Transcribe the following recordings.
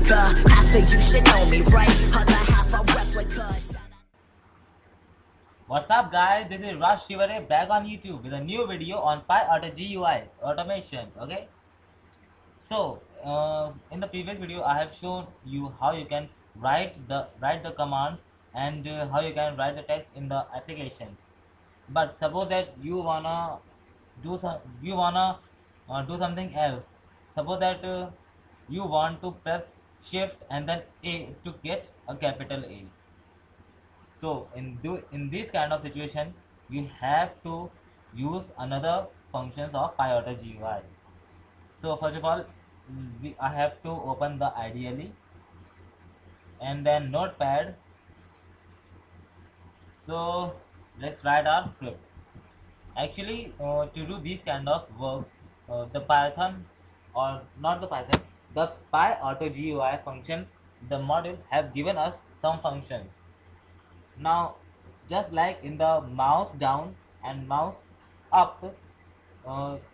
replica. Half of you should know me, right? Other half a replica. What's up guys, this is Raj Shivare back on YouTube with a new video on PyAuto GUI automation. Okay, so in the previous video I have shown you how you can write the commands and how you can write the text in the applications. But suppose that you wanna do something else. Suppose that you want to press shift and then A to get a capital A. So in this kind of situation, you have to use another functions of PyAuto GUI. So first of all, I have to open the IDLE and then Notepad. So let's write our script. Actually, to do these kind of works, the Python or not the Python, the PyAuto GUI function, the module have given us some functions. Now, just like in the mouse down and mouse up,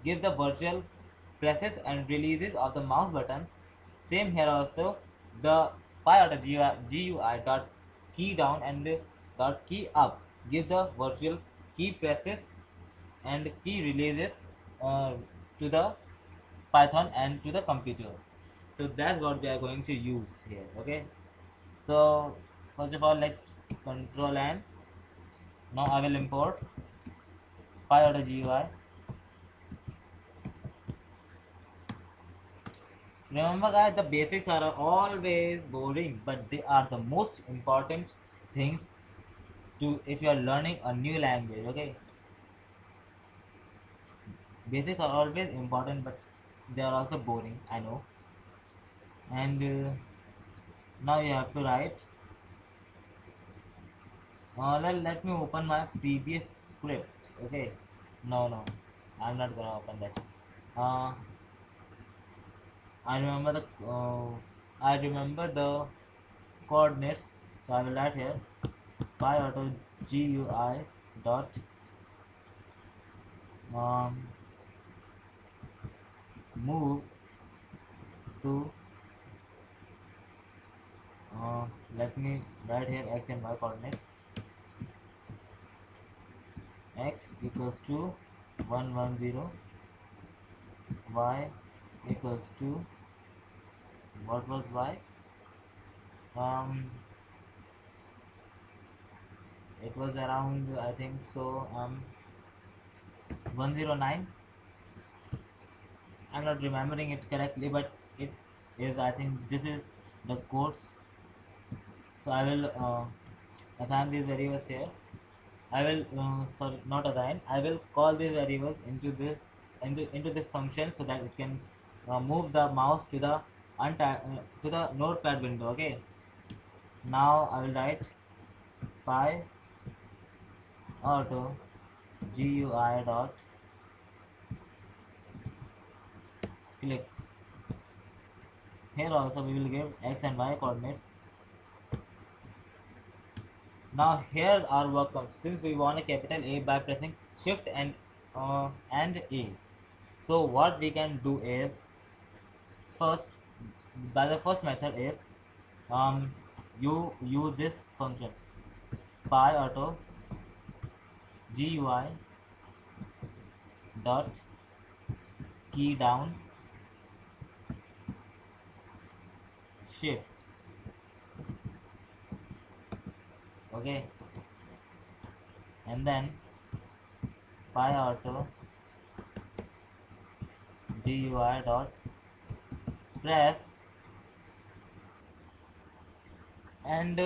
give the virtual presses and releases of the mouse button. Same here also, the GUI dot key down and dot key up give the virtual key presses and key releases to the Python and to the computer. So that's what we are going to use here. Okay. So first of all, let's control N. Now I will import PyAuto GUI. Remember guys, the basics are always boring, but they are the most important things to if you are learning a new language. Okay, basics are always important, but they are also boring. I know. And now you have to write. Let me open my previous script. Okay. No, I'm not gonna open that. Uh, I remember the coordinates. So I will write here PyAuto GUI dot um, move to let me write here x and y coordinates. X equals to 110, y equals to what was y? Um, it was around, I think so, 109. I'm not remembering it correctly, but it is, I think this is the codes. So I will assign these variables here. I will sorry, not assign. I will call these variables into this function so that it can move the mouse to the to the notepad window. Okay. Now I will write py auto GUI dot click. Here also we will give x and y coordinates. Now here our work comes. Since we want a capital A by pressing shift and A. So what we can do is first, by the first method is you use this function PyAuto GUI dot key down shift. Okay, and then PyAuto GUI dot press and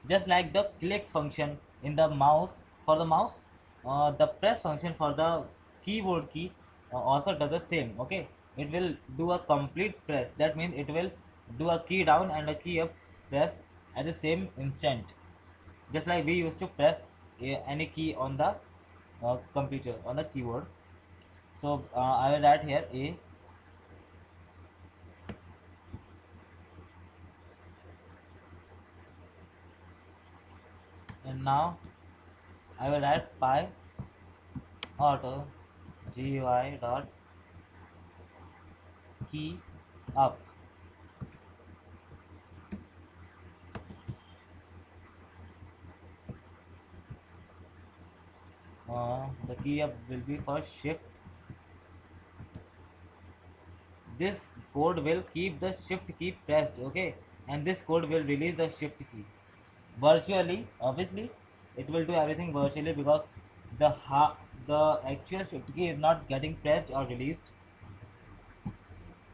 just like the click function in the mouse for the mouse, the press function for the keyboard key also does the same. Okay, it will do a complete press. That means it will do a key down and a key up press at the same instant, just like we used to press any key on the computer on the keyboard. So I will write here A, and now I will write Py auto GUI dot key up. the key up will be for shift. This code will keep the shift key pressed, okay, and this code will release the shift key virtually. Obviously it will do everything virtually because the actual shift key is not getting pressed or released.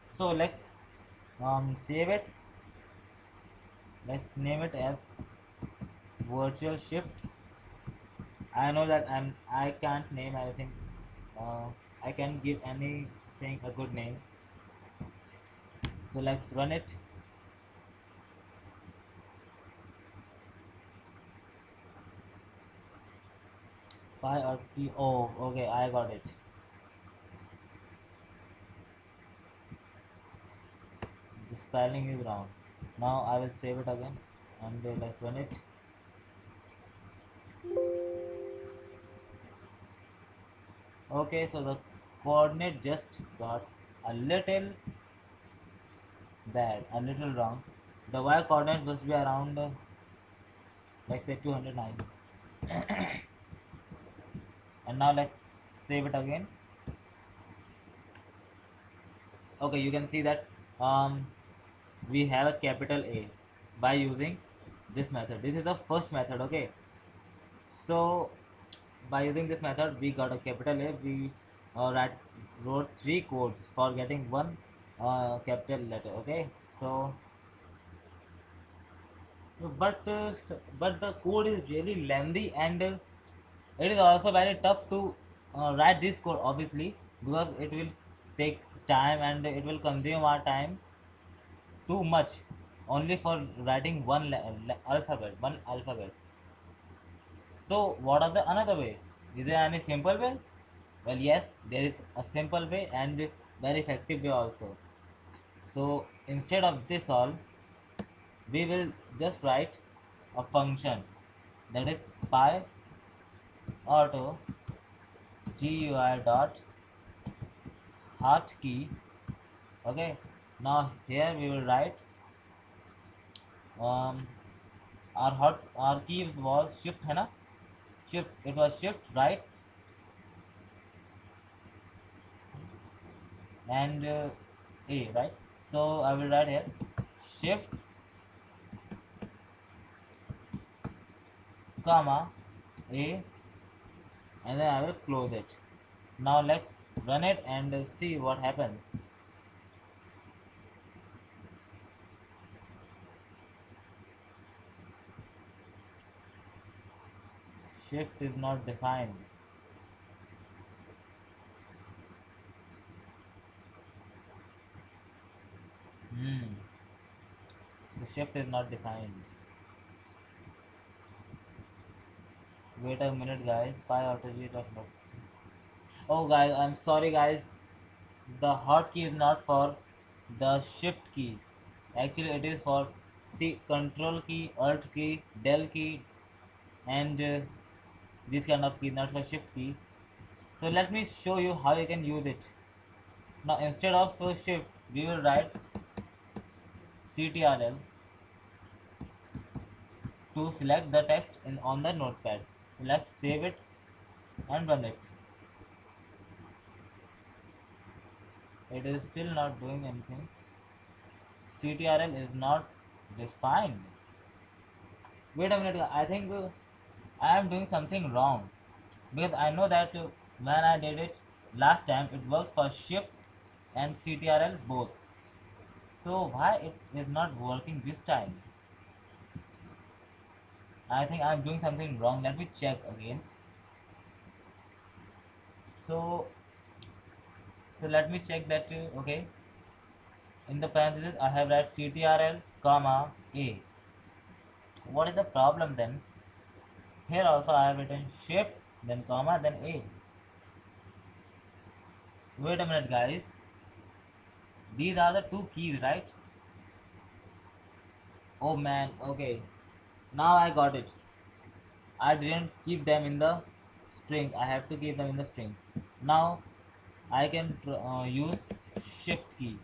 So let's save it. Let's name it as virtual shift. I know that I can't name anything. I can give anything a good name. So let's run it. Pi or T. Oh, okay, I got it. The spelling is wrong. Now I will save it again and let's run it. Okay, so the coordinate just got a little bad, a little wrong. The y coordinate must be around let's say 209. And now let's save it again. Okay, you can see that um, we have a capital A by using this method. This is the first method, okay. So by using this method we got a capital A. We wrote three codes for getting one capital letter, okay. But the code is really lengthy, and it is also very tough to write this code, obviously, because it will take time and it will consume our time too much only for writing one alphabet. So what are the another way? Is there any simple way? Well, yes, there is a simple way and very effective way also. So instead of this all, we will just write a function that is pi auto GUI dot hotkey. Okay, now here we will write um, our key was shift, है ना? Shift. It was shift right and A, right? So I will write here shift comma A, and then I will close it. Now let's run it and see what happens. Shift is not defined. Hmm. The shift is not defined. Wait a minute, guys. Pi auto G dot not. Oh, guys, I'm sorry, guys. The hotkey is not for the shift key. Actually, it is for the control key, alt key, del key, and this kind of key, not for shift key. So let me show you how you can use it. Now instead of shift, we will write CTRL to select the text on the notepad. Let's save it and run it. It is still not doing anything. CTRL is not defined. Wait a minute, I think I am doing something wrong, because I know that when I did it last time it worked for shift and CTRL both. So why it is not working this time? I think I'm doing something wrong. Let me check again. So let me check that. Okay, in the parentheses I have write CTRL comma A. What is the problem then? Here also I have written shift then comma then A. Wait a minute, guys. These are the two keys, right? Oh man. Okay. Now I got it. I didn't keep them in the string. I have to keep them in the strings. Now I can use shift key.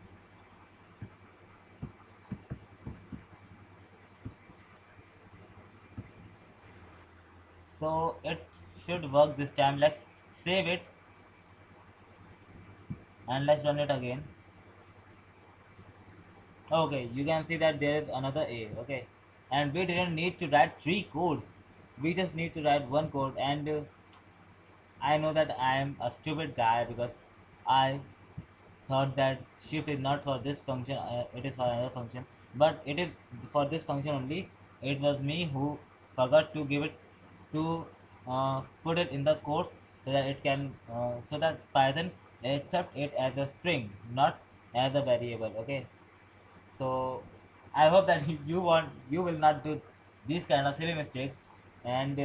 So it should work this time. Let's save it and let's run it again. Okay, you can see that there is another A. Okay, and we didn't need to write three codes. We just need to write one code, and I know that I am a stupid guy because I thought that shift is not for this function, it is for another function, but it is for this function only. It was me who forgot to give it to put it in the course so that it can so that Python accept it as a string, not as a variable. Okay, so I hope that you will not do these kind of silly mistakes. And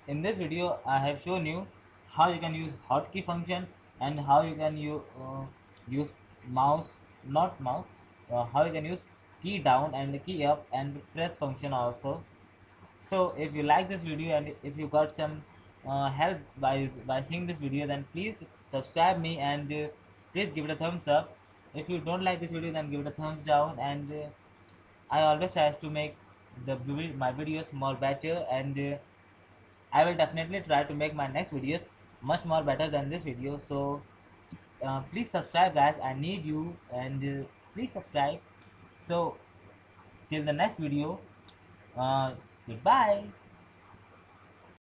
in this video, I have shown you how you can use hotkey function and how you can use mouse, not mouse, how you can use key down and key up and press function also. So if you like this video and if you got some help by seeing this video, then please subscribe me and please give it a thumbs up. If you don't like this video, then give it a thumbs down. And I always try to make my videos more better, and I will definitely try to make my next videos much more better than this video. So please subscribe, guys. I need you, and please subscribe. So till the next video, goodbye.